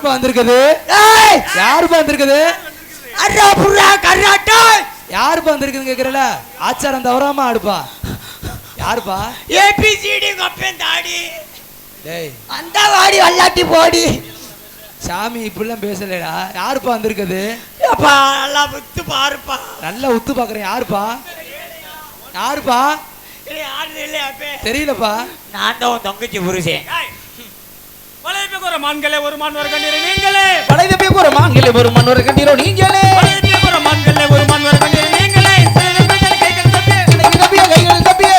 யாருப்பா வந்திருக்குது? யாருப்பா வந்திருக்குது? யாருப்பா வந்திருக்குதுன்னு கேக்குறல? ஆச்சாரம் தவறாம ஆடுப்பா. யாருப்பா? ஏபிசிடி கப்பேன் தாடி. டேய் அந்த வாடி வல்லாட்டி போடி. சாமி இப்படிலாம் பேசலடா. யாருப்பா வந்திருக்குது? அப்பா நல்லா உத்து பாருப்பா. நல்லா உத்து பாக்குறேன். யாருப்பா? யாருப்பா? தெரியலப்பா. நான் தான் தங்கச்சி புருஷன். வளையப்பேக்கு ஒரு மான்களே ஒரு மான் வர கண்ணீரே நீங்களே. வளையப்பேக்கு ஒரு மான்களே ஒரு மான் வர கண்ணீரோ நீங்களே. வளையப்பேக்கு ஒரு மான்களே ஒரு மான் வர கண்ணீரே நீங்களே. கைகள் தப்பியே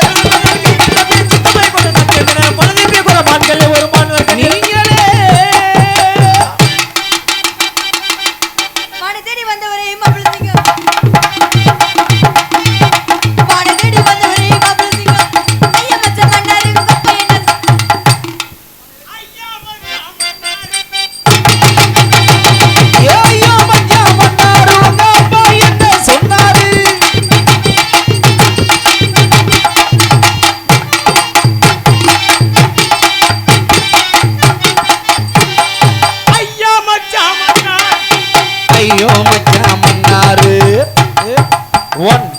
சுத்தமாய் கொண்டு தப்பியே. வளையப்பேக்கு ஒரு மான்களே ஒரு மான் வர கண்ணீரே நீங்களே. மானை தேடி வந்தவரே மாப்பிள்ளை சிங்கம். மானை தேடி வந்தவரே மாப்பிள்ளை சிங்கம். ஐயா மச்சான் மன்னாரு உங்க பையன். ஐயா மச்சான் மன்னாரு. ஐயா மச்சான் மன்னாரு உங்க பையன் சொன்னாரு. ஐயா மச்சான் மன்னாரு. ஐயோ மச்சான் மன்னாரு. 1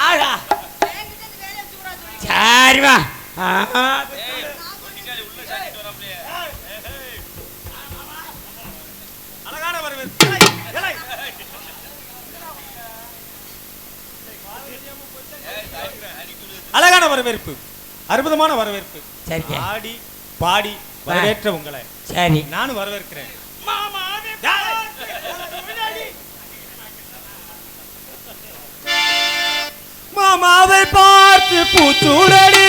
ஆடா சரிவா. அழகான வரவேற்பு. அழகான வரவேற்பு, அற்புதமான வரவேற்பு. சரிங்க. ஆடி பாடி வரவேற்ற உங்களை சரி நானும் வரவேற்கிறேன். மாமாவை பார்த்து பூச்சூடடி,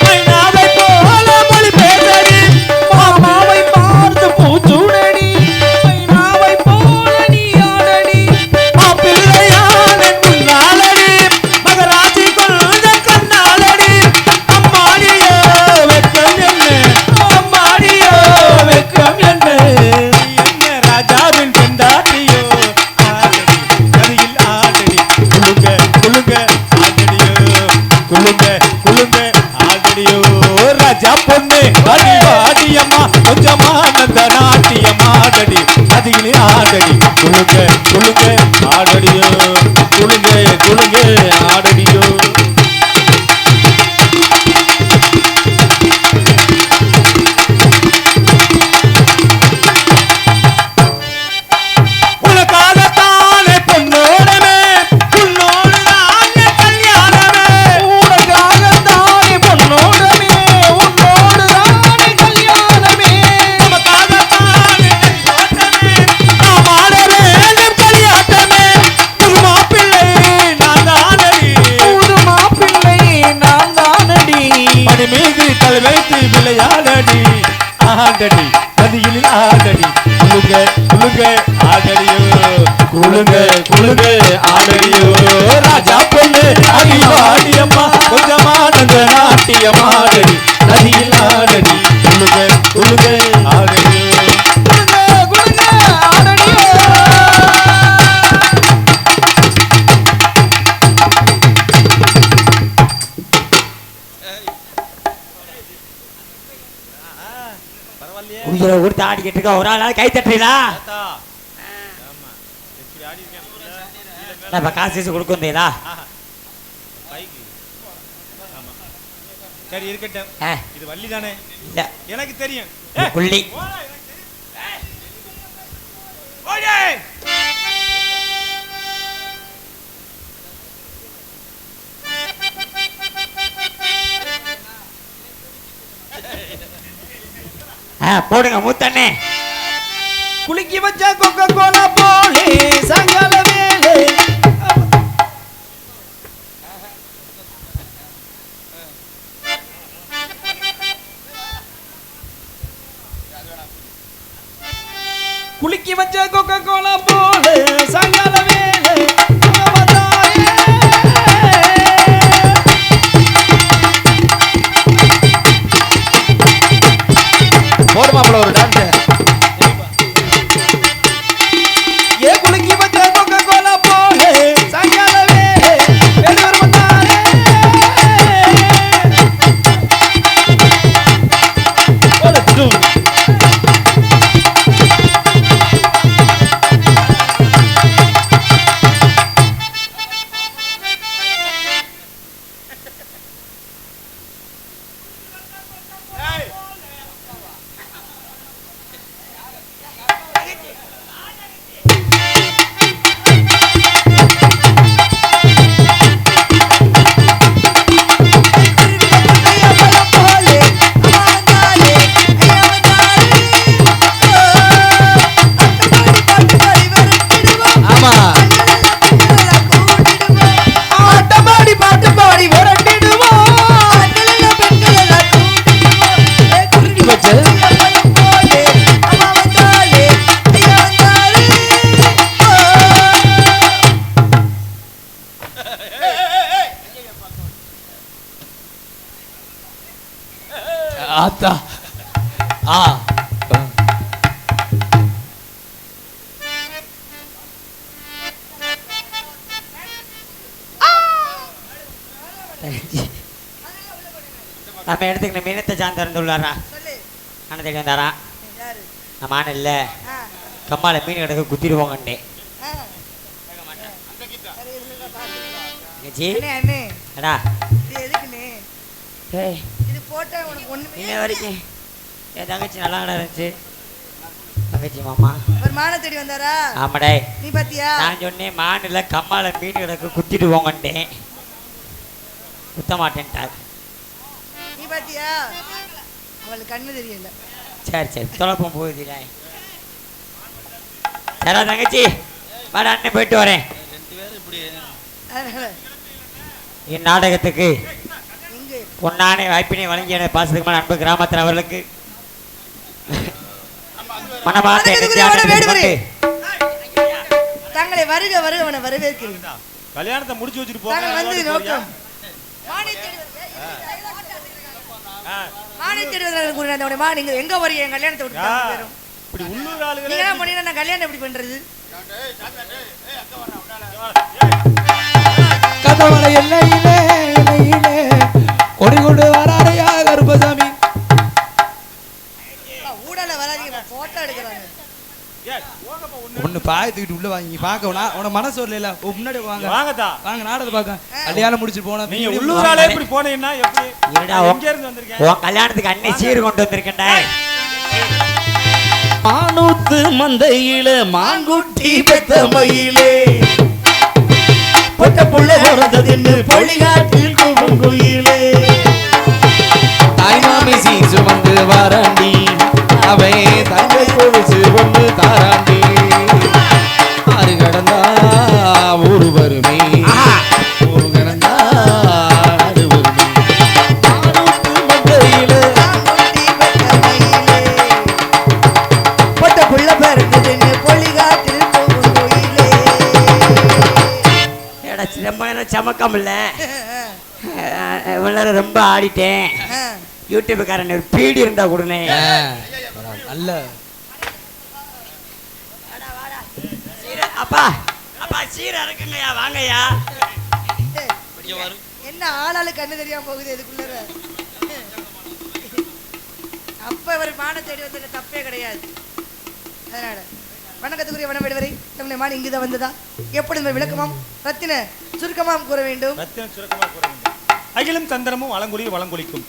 மைனாவை போல மொழி பேசடி. மாமாவை பார்த்து பூச்சூடடி, மைனாவை போல நீ ஆடடி. மாப்பிள்ளையான முன்னாலடி, மகராட்சி கொண்ட கண்ணாலடி. அம்மாடியோ வெக்கம் என்ன, அம்மாடியோ வெக்கம் என்ன. என்ன ராஜாவின் பெண்டாட்டியோ ஆடடி, நதியில் ஆடடி. குலுங்க குலுங்க ஆடடியோ, குலுங்க குலுங்க ஆடடியோ. ராஜா பொண்ணு அடி வாடியம்மா, கொஞ்சமா நந்த நாட்டியம் ஆடடி, நதியில் ஆடடி. குலுங்க குலுங்க ஆடடியோ, குலுங்க குலுங்க ஆடடியோ. உனக்காகத்தானே பொன்னோடமே, உன்னோடு தானே கல்யாணமே. உனக்காகத்தானே பொன்னோடமே, உன்னோடு தானே கல்யாணமே. நமக்காகத்தானே கல்யாணமே, நாம் ஆட வேண்டும் களியாட்டமே. புது மாப்பிள்ளை நான் தானடி, புது மாப்பிள்ளை நான் தானடி. மணி மீது தலை வைத்து விளையாடடி, ஆடடி நதியில் ஆடடி. குலுங்க குலுங்க ஆடடியோ, குலுங்க குலுங்க ஆடடியோ. ராஜா பொண்ணு அடி வாடியம்மா, கொஞ்சமா நந்த நாட்டியம் ஆடடி, நதியில் ஆடடி. குலுங்க குலுங்க ஆடடியோ, குலுங்க குலுங்க ஆடடியோ. உயிரை கொடுத்து ஆடிக்கிட்டு இருக்க ஒரு ஆள் கை தட்டுறீங்களா? நம்ம காசு கொடுக்குறீங்களா? சரி இருக்கட்டும். இது வள்ளி தானே? இல்ல எனக்கு தெரியும். புள்ளி. போடுங்க மூத்தண்ணே. குலுக்கி வச்ச கொக்கோ கோலா போலே சாயங்கால வேலை. குலுக்கி வச்ச கொக்கோ கோலா போலே சாயங்கால வேலை. போடுமா போல ஒரு டான்ஸ். ஆத்தா ஆ நம்ம எடுத்துக்கிட்ட மீனத்தை சார்ந்து இருந்து உள்ளாரா அண்ணன் தேடி வந்தாரா நம்ம ஆன இல்ல கம்மால மீன் கிடக்க குத்திடுவோங்கண்டே அடா இன்ன வரைக்கும் என் தங்கச்சி நல்லா இருந்துச்சு தங்கச்சி மாமா ஒரு மான தேடி வந்தாரா ஆமாடே நீ பாத்தியா நான் சொன்னேன் மானில கம்மால மீன் கிடக்க குத்திடுவோங்கண்டேன் குத்த மாட்டேன்ட்டார் நீ பாத்தியா அவளுக்கு கண்ணு தெரியல சரி சரி தொலைப்பம் போகுதுல சரா தங்கச்சி வாடா அண்ணன் போயிட்டு வரேன் என் நாடகத்துக்கு பொன்னானே வாய்ப்பினை வழங்கிய பாசத்துக்கு அன்பு கிராமத்தின் அவர்களுக்கு மனமார்ந்த தங்களை வருக வருக வரவேற்கிறேன் கல்யாணத்தை முடிச்சு வச்சுட்டு போங்க நீங்க எங்க வரீங்க என் கல்யாணத்தை விட்டு இப்படி உள்ளூர் ஆளுங்க நீங்க என்ன பண்ணீங்க நான் கல்யாணம் எப்படி பண்றது கதவளை எல்லையிலே எல்லையிலே கொடி கொண்டு வராரையா கருப்பசாமி ஊடல வராதீங்க போட்டோ எடுக்கறாங்க ஒண்ணு பாயத்துக்கிட்டு உள்ள வாங்கி பாக்கவனா உன மனசு வரல முன்னாடி வாங்க வாங்கதா வாங்க நாடகம் பார்க்க கல்யாணம் முடிச்சு போனா நீங்க உள்ளூர் ஆளே இப்படி போனீங்கன்னா எப்படி எங்க இருந்து வந்திருக்கீங்க உன் கல்யாணத்துக்கு அண்ணே சீர் கொண்டு வந்திருக்கேன்டா மானூத்து மந்தையில மாங்குட்டி பெத்த மயிலே பொட்ட புள்ள பிறந்ததுன்னு பொழிகாட்டில் குயிலே தாய்மாமி சீசு வந்து வாராண்டி அவை தங்கை கொலுசு ஒன்று தாராண்டி ஆறு கடந்தா ஊரு வருமே ஊரு கடந்தா ஆறு வருமே மானூத்து மந்தையில பொட்ட புள்ள பிறந்ததுன்னு பொழிகாட்டில் குயிலே ரொம்ப நேரம் சமக்கமில்ல இவ்வளோ ரொம்ப ஆடிட்டேன் யூடியூப்காரன் ஒரு பீடி இருந்தா கொடுனே நல்ல அப்பா அப்பா சீர இருக்குங்கய்யா வாங்கய்யா என்ன ஆளாளு கண்ணு தெரியாம போகுது இதுக்குள்ள அப்ப இவர் மான தேடி வந்தது தப்பே கிடையாது அதனால வணக்கத்துக்குரிய வன விடுவரை நம்முடைய மான் இங்குதான் வந்ததா எப்படி இந்த விளக்கமாம் ரத்தின சுருக்கமாம் கூற வேண்டும் அகிலும் சந்திரமும் வளங்குடி வளங்குளிக்கும்